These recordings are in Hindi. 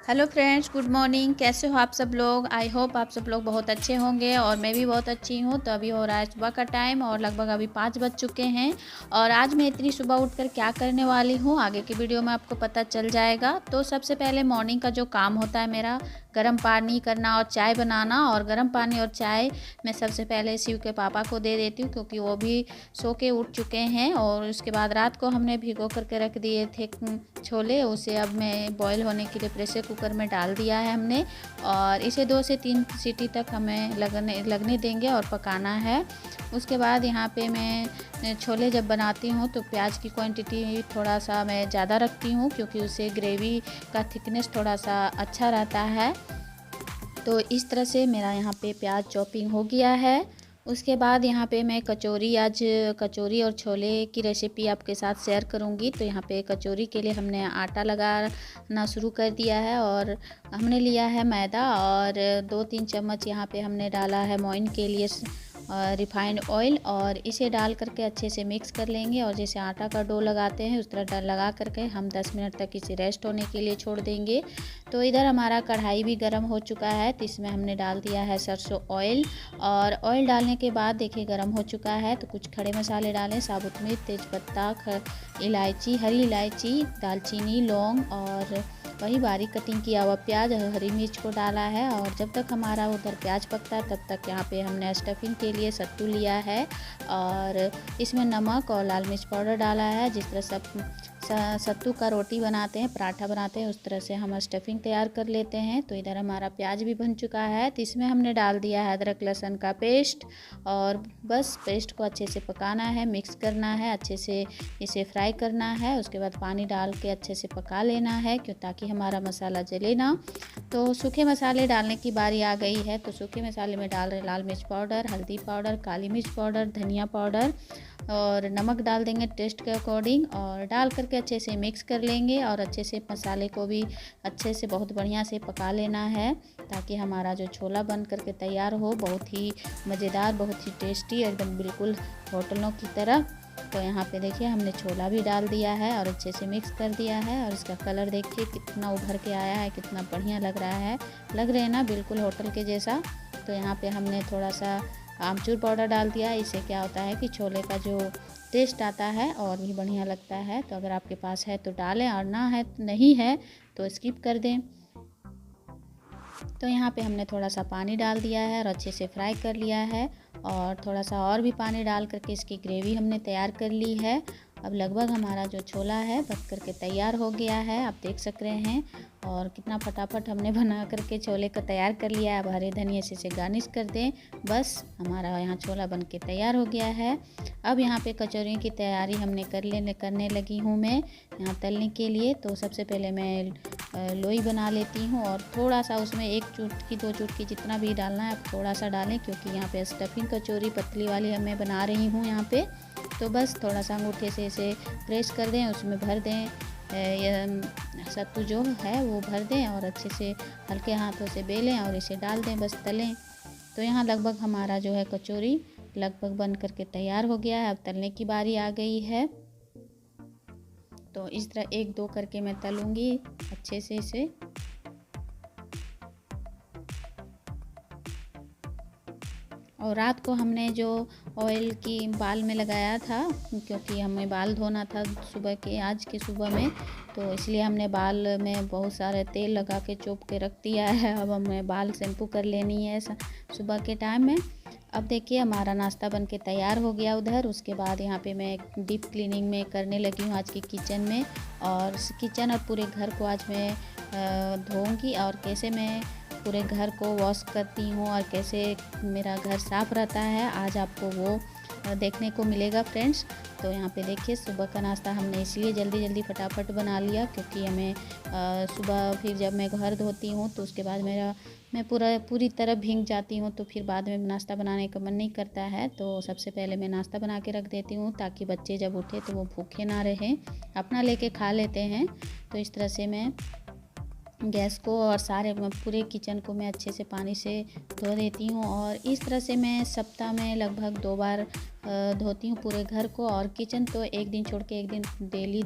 Hello friends, good morning. कैसे हो आप सब लोग? आई होप आप सब लोग बहुत अच्छे होंगे और मैं भी बहुत अच्छी हूँ। तो अभी हो रहा है सुबह का टाइम और लगभग अभी 5 बज चुके हैं। और आज मैं इतनी सुबह उठकर क्या करने वाली हूँ आगे की वीडियो में आपको पता चल जाएगा। तो सबसे पहले मॉर्निंग का जो काम होता है मेरा, गर्म पानी करना और चाय बनाना। और गर्म पानी और चाय मैं सबसे पहले शिव के पापा को दे देती हूँ, क्योंकि वो भी सो के उठ चुके हैं। और उसके बाद रात को हमने भिगो करके रख दिए थे छोले, उसे अब मैं बॉईल होने के लिए प्रेशर कुकर में डाल दिया है हमने। और इसे 2 से 3 सीटी तक हमें लगने देंगे और पकाना है। उसके बाद यहाँ पे मैं छोले जब बनाती हूँ तो प्याज की क्वांटिटी थोड़ा सा मैं ज़्यादा रखती हूँ, क्योंकि उससे ग्रेवी का थिकनेस थोड़ा सा अच्छा रहता है। तो इस तरह से मेरा यहाँ पे प्याज चॉपिंग हो गया है। उसके बाद यहाँ पे मैं आज कचौरी और छोले की रेसिपी आपके साथ शेयर करूँगी। तो यहाँ पे कचौरी के लिए हमने आटा लगाना शुरू कर दिया है और हमने लिया है मैदा और 2-3 चम्मच यहाँ पे हमने डाला है मोइन के लिए रिफाइंड ऑयल। और इसे डाल करके अच्छे से मिक्स कर लेंगे और जैसे आटा का डो लगाते हैं उस तरह लगा करके हम 10 मिनट तक इसे रेस्ट होने के लिए छोड़ देंगे। तो इधर हमारा कढ़ाई भी गर्म हो चुका है, तो इसमें हमने डाल दिया है सरसों ऑयल। और ऑयल डालने के बाद देखिए गर्म हो चुका है, तो कुछ खड़े मसाले डालें, साबुत मिर्च, तेज़पत्ता, इलायची, हरी इलायची, दालचीनी, लौंग और वही बारीक कटिंग किया हुआ प्याज, हरी मिर्च को डाला है। और जब तक हमारा उधर प्याज पकता है तब तक यहाँ पे हमने स्टफिंग के लिए सत्तू लिया है और इसमें नमक और लाल मिर्च पाउडर डाला है। जिस तरह सब सत्तू का रोटी बनाते हैं, पराठा बनाते हैं, उस तरह से हम स्टफिंग तैयार कर लेते हैं। तो इधर हमारा प्याज भी बन चुका है, तो इसमें हमने डाल दिया है अदरक लहसुन का पेस्ट। और बस पेस्ट को अच्छे से पकाना है, मिक्स करना है, अच्छे से इसे फ्राई करना है। उसके बाद पानी डाल के अच्छे से पका लेना है, क्यों ताकि हमारा मसाला जले ना। तो सूखे मसाले डालने की बारी आ गई है। तो सूखे मसाले में डाल रहे लाल मिर्च पाउडर, हल्दी पाउडर, काली मिर्च पाउडर, धनिया पाउडर और नमक डाल देंगे टेस्ट के अकॉर्डिंग। और डाल करके अच्छे से मिक्स कर लेंगे और अच्छे से मसाले को भी अच्छे से बहुत बढ़िया से पका लेना है, ताकि हमारा जो छोला बन करके तैयार हो बहुत ही मज़ेदार, बहुत ही टेस्टी, एकदम बिल्कुल होटलों की तरह। तो यहाँ पे देखिए हमने छोला भी डाल दिया है और अच्छे से मिक्स कर दिया है। और इसका कलर देखिए कितना उभर के आया है, कितना बढ़िया लग रहा है, लग रहे हैं ना बिल्कुल होटल के जैसा। तो यहाँ पे हमने थोड़ा सा आमचूर पाउडर डाल दिया। इससे क्या होता है कि छोले का जो टेस्ट आता है और भी बढ़िया लगता है। तो अगर आपके पास है तो डालें और ना है नहीं है तो स्किप कर दें। तो यहाँ पे हमने थोड़ा सा पानी डाल दिया है और अच्छे से फ्राई कर लिया है। और थोड़ा सा और भी पानी डाल करके इसकी ग्रेवी हमने तैयार कर ली है। अब लगभग हमारा जो छोला है पक करके तैयार हो गया है, आप देख सक रहे हैं। और कितना फटाफट हमने बना करके छोले को तैयार कर लिया है। अब हरे धनिया से इसे गार्निश कर दें, बस हमारा यहाँ छोला बन के तैयार हो गया है। अब यहाँ पे कचौरी की तैयारी हमने करने लगी हूँ मैं यहाँ तलने के लिए। तो सबसे पहले मैं लोई बना लेती हूँ और थोड़ा सा उसमें 1 चुटकी 2 चुटकी जितना भी डालना है आप थोड़ा सा डालें, क्योंकि यहाँ पे स्टफिंग कचौरी पतली वाली मैं बना रही हूँ यहाँ पे। तो बस थोड़ा सा अंगूठे से इसे प्रेस कर दें, उसमें भर दें, सत्तू जो है वो भर दें और अच्छे से हल्के हाथों से बेलें और इसे डाल दें, बस तलें। तो यहाँ लगभग हमारा जो है कचौरी लगभग बन करके तैयार हो गया है। अब तलने की बारी आ गई है। तो इस तरह 1-2 करके मैं तलूँगी अच्छे से इसे। और रात को हमने जो ऑयल की बाल में लगाया था, क्योंकि हमें बाल धोना था आज के सुबह में, तो इसलिए हमने बाल में बहुत सारे तेल लगा के चोप के रख दिया है। अब हमें बाल शैम्पू कर लेनी है सुबह के टाइम में। अब देखिए हमारा नाश्ता बन के तैयार हो गया उधर। उसके बाद यहाँ पे मैं डीप क्लीनिंग में करने लगी हूँ आज की किचन में। और किचन और पूरे घर को आज मैं धोऊँगी और कैसे मैं पूरे घर को वॉश करती हूँ और कैसे मेरा घर साफ़ रहता है, आज आपको वो देखने को मिलेगा फ्रेंड्स। तो यहाँ पे देखिए सुबह का नाश्ता हमने इसलिए जल्दी फटाफट बना लिया, क्योंकि हमें सुबह फिर जब मैं घर धोती हूँ तो उसके बाद मैं पूरी तरह भीग जाती हूँ, तो फिर बाद में नाश्ता बनाने का मन नहीं करता है। तो सबसे पहले मैं नाश्ता बना के रख देती हूँ, ताकि बच्चे जब उठे तो वो भूखे ना रहें, अपना लेके खा लेते हैं। तो इस तरह से मैं गैस को और सारे पूरे किचन को मैं अच्छे से पानी से धो देती हूँ। और इस तरह से मैं सप्ताह में लगभग 2 बार धोती हूँ पूरे घर को। और किचन तो एक दिन छोड़ के एक दिन डेली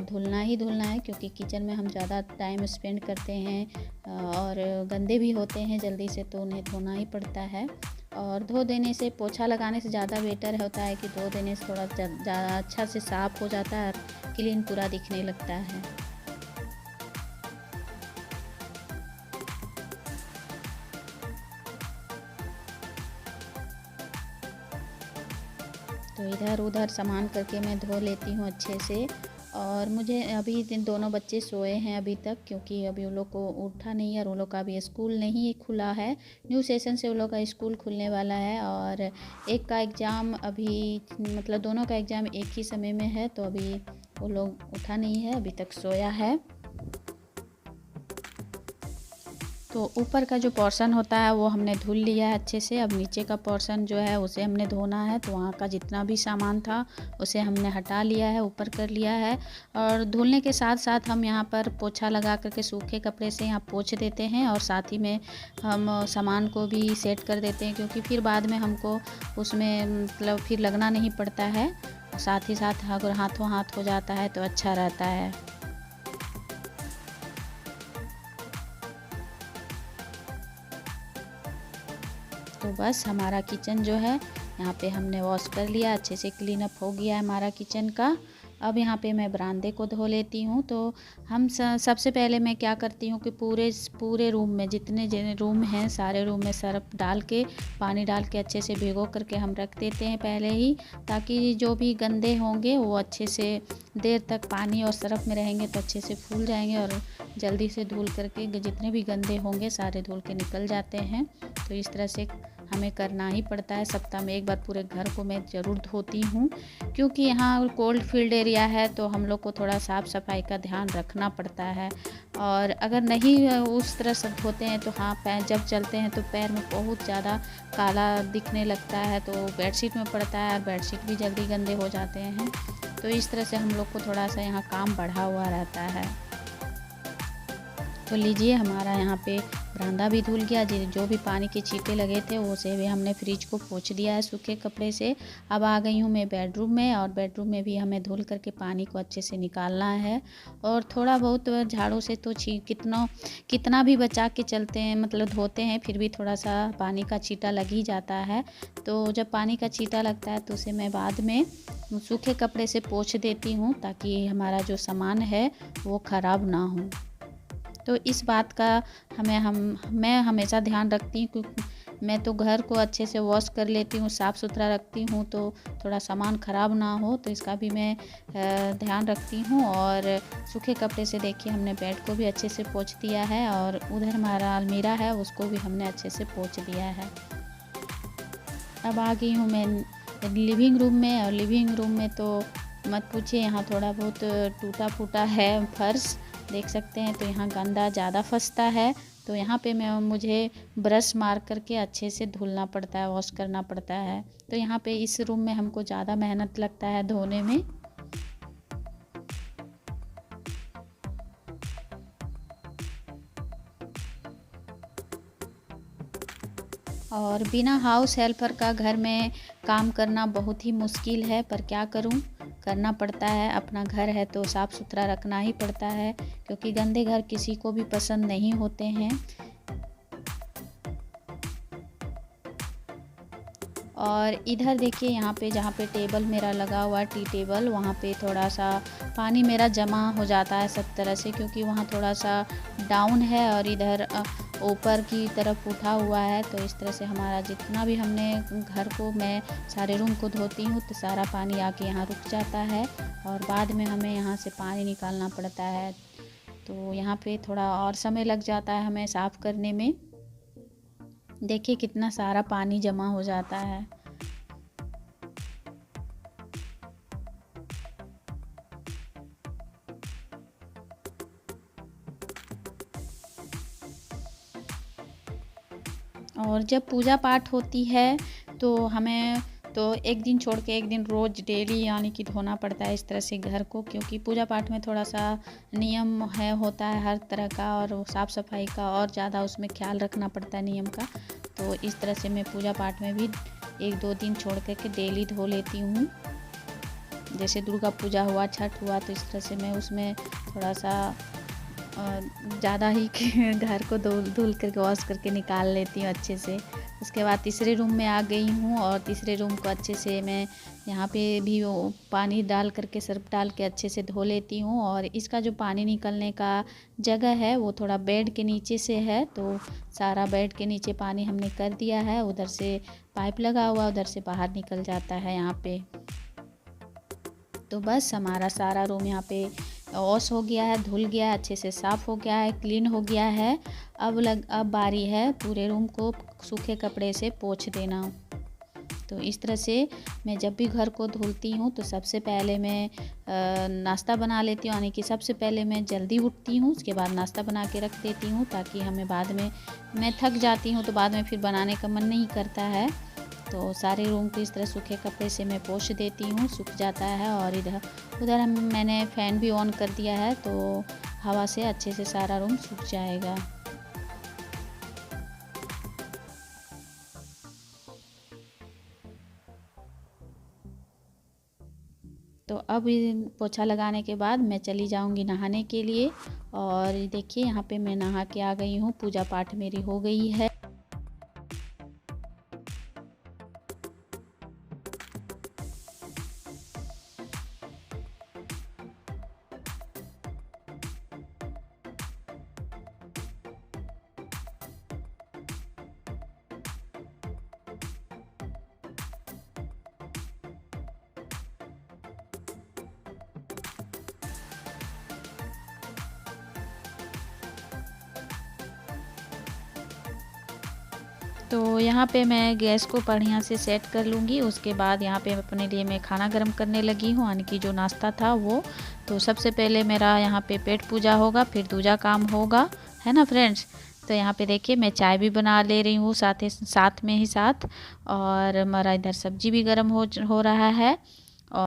धुलना ही धुलना है, क्योंकि किचन में हम ज़्यादा टाइम स्पेंड करते हैं और गंदे भी होते हैं जल्दी से, तो उन्हें धोना ही पड़ता है। और धो देने से, पोछा लगाने से ज़्यादा बेटर होता है कि धो देने से थोड़ा ज़्यादा अच्छा से साफ़ हो जाता है और क्लीन पूरा दिखने लगता है। तो इधर उधर सामान करके मैं धो लेती हूँ अच्छे से। और मुझे अभी दोनों बच्चे सोए हैं अभी तक, क्योंकि अभी उन लोग को उठा नहीं है और उन लोग का अभी स्कूल नहीं खुला है। न्यू सेशन से उन लोग का स्कूल खुलने वाला है और एक का एग्ज़ाम अभी, मतलब दोनों का एग्ज़ाम एक ही समय में है, तो अभी वो लोग उठा नहीं है, अभी तक सोया है। तो ऊपर का जो पोर्शन होता है वो हमने धुल लिया है अच्छे से। अब नीचे का पोर्शन जो है उसे हमने धोना है। तो वहाँ का जितना भी सामान था उसे हमने हटा लिया है, ऊपर कर लिया है। और धुलने के साथ साथ हम यहाँ पर पोछा लगा करके सूखे कपड़े से यहाँ पोंछ देते हैं और साथ ही में हम सामान को भी सेट कर देते हैं, क्योंकि फिर बाद में हमको उसमें मतलब फिर लगना नहीं पड़ता है। साथ ही साथ अगर हाथों हाथ हो जाता है तो अच्छा रहता है। तो बस हमारा किचन जो है यहाँ पे हमने वॉश कर लिया, अच्छे से क्लीन अप हो गया है हमारा किचन का। अब यहाँ पे मैं बरामदे को धो लेती हूँ। तो हम सबसे पहले मैं क्या करती हूँ कि पूरे रूम में जितने रूम हैं सारे रूम में सर्फ डाल के, पानी डाल के अच्छे से भिगो करके हम रख देते हैं पहले ही, ताकि जो भी गंदे होंगे वो अच्छे से देर तक पानी और सर्फ में रहेंगे तो अच्छे से फूल जाएंगे और जल्दी से धुल करके जितने भी गंदे होंगे सारे धुल के निकल जाते हैं। तो इस तरह से हमें करना ही पड़ता है। सप्ताह में एक बार पूरे घर को मैं ज़रूर धोती हूँ, क्योंकि यहाँ कोल्ड फील्ड एरिया है तो हम लोग को थोड़ा साफ़ सफाई का ध्यान रखना पड़ता है। और अगर नहीं उस तरह से धोते हैं तो हाँ, पैर जब चलते हैं तो पैर में बहुत ज़्यादा काला दिखने लगता है, तो बेडशीट में पड़ता है और बेडशीट भी जल्दी गंदे हो जाते हैं। तो इस तरह से हम लोग को थोड़ा सा यहाँ काम बढ़ा हुआ रहता है। तो लीजिए हमारा यहाँ पे बरामदा भी धुल गया। जो भी पानी के छींटे लगे थे वो से भी हमने फ्रिज को पोंछ दिया है सूखे कपड़े से। अब आ गई हूँ मैं बेडरूम में, और बेडरूम में भी हमें धुल करके पानी को अच्छे से निकालना है। और थोड़ा बहुत झाड़ू से तो कितना भी बचा के चलते हैं, मतलब धोते हैं, फिर भी थोड़ा सा पानी का छींटा लग ही जाता है। तो जब पानी का छींटा लगता है तो उसे मैं बाद में सूखे कपड़े से पोंछ देती हूँ, ताकि हमारा जो सामान है वो ख़राब ना हो। तो इस बात का मैं हमेशा ध्यान रखती हूँ, क्योंकि मैं तो घर को अच्छे से वॉश कर लेती हूँ, साफ़ सुथरा रखती हूँ, तो थोड़ा सामान ख़राब ना हो, तो इसका भी मैं ध्यान रखती हूँ। और सूखे कपड़े से देखिए हमने बेड को भी अच्छे से पोंछ दिया है, और उधर हमारा अलमीरा है उसको भी हमने अच्छे से पोंछ दिया है। अब आ गई हूँ मैं लिविंग रूम में, और लिविंग रूम में तो मत पूछिए, यहाँ थोड़ा बहुत टूटा फूटा है फर्श, देख सकते हैं। तो यहाँ गंदा ज़्यादा फंसता है, तो यहाँ पे मुझे ब्रश मार करके अच्छे से धुलना पड़ता है, वॉश करना पड़ता है। तो यहाँ पे इस रूम में हमको ज़्यादा मेहनत लगता है धोने में। और बिना हाउस हेल्पर का घर में काम करना बहुत ही मुश्किल है, पर क्या करूं, करना पड़ता है। अपना घर है तो साफ़ सुथरा रखना ही पड़ता है, क्योंकि गंदे घर किसी को भी पसंद नहीं होते हैं। और इधर देखिए यहाँ पे जहाँ पे टेबल मेरा लगा हुआ टी टेबल, वहाँ पे थोड़ा सा पानी मेरा जमा हो जाता है सब तरह से, क्योंकि वहाँ थोड़ा सा डाउन है और इधर ऊपर की तरफ उठा हुआ है। तो इस तरह से हमारा जितना भी हमने घर को, मैं सारे रूम को धोती हूँ तो सारा पानी आके यहाँ रुक जाता है, और बाद में हमें यहाँ से पानी निकालना पड़ता है। तो यहाँ पे थोड़ा और समय लग जाता है हमें साफ़ करने में। देखिए कितना सारा पानी जमा हो जाता है। और जब पूजा पाठ होती है तो हमें तो एक दिन छोड़ के एक दिन रोज़ डेली यानी कि धोना पड़ता है इस तरह से घर को, क्योंकि पूजा पाठ में थोड़ा सा नियम है होता है हर तरह का, और साफ़ सफाई का और ज़्यादा उसमें ख्याल रखना पड़ता है नियम का। तो इस तरह से मैं पूजा पाठ में भी 1-2 दिन छोड़ कर के डेली धो लेती हूँ। जैसे दुर्गा पूजा हुआ, छठ हुआ, तो इस तरह से मैं उसमें थोड़ा सा ज़्यादा ही घर को धुल करके वॉश करके निकाल लेती हूँ अच्छे से। उसके बाद तीसरे रूम में आ गई हूँ और तीसरे रूम को अच्छे से मैं यहाँ पे भी वो पानी डाल करके सर्फ डाल के अच्छे से धो लेती हूँ। और इसका जो पानी निकलने का जगह है वो थोड़ा बेड के नीचे से है, तो सारा बेड के नीचे पानी हमने कर दिया है। उधर से पाइप लगा हुआ, उधर से बाहर निकल जाता है यहाँ पे। तो बस हमारा सारा रूम यहाँ पे वॉश हो गया है, धुल गया है, अच्छे से साफ़ हो गया है, क्लीन हो गया है। अब बारी है पूरे रूम को सूखे कपड़े से पोंछ देना। तो इस तरह से मैं जब भी घर को धुलती हूँ तो सबसे पहले मैं नाश्ता बना लेती हूँ, यानी कि सबसे पहले मैं जल्दी उठती हूँ, उसके बाद नाश्ता बना के रख देती हूँ, ताकि हमें बाद में, मैं थक जाती हूँ तो बाद में फिर बनाने का मन नहीं करता है। तो सारे रूम को इस तरह सूखे कपड़े से मैं पोंछ देती हूँ, सूख जाता है। और उधर मैंने फ़ैन भी ऑन कर दिया है, तो हवा से अच्छे से सारा रूम सूख जाएगा। तो अब पोछा लगाने के बाद मैं चली जाऊंगी नहाने के लिए। और देखिए यहाँ पे मैं नहा के आ गई हूँ, पूजा पाठ मेरी हो गई है। तो यहाँ पे मैं गैस को बढ़िया से सेट कर लूँगी। उसके बाद यहाँ पे अपने लिए मैं खाना गर्म करने लगी हूँ, यानी कि जो नाश्ता था वो। तो सबसे पहले मेरा यहाँ पे पेट पूजा होगा, फिर दूजा काम होगा, है ना फ्रेंड्स। तो यहाँ पे देखिए मैं चाय भी बना ले रही हूँ साथ में ही साथ। और हमारा इधर सब्जी भी गर्म हो रहा है।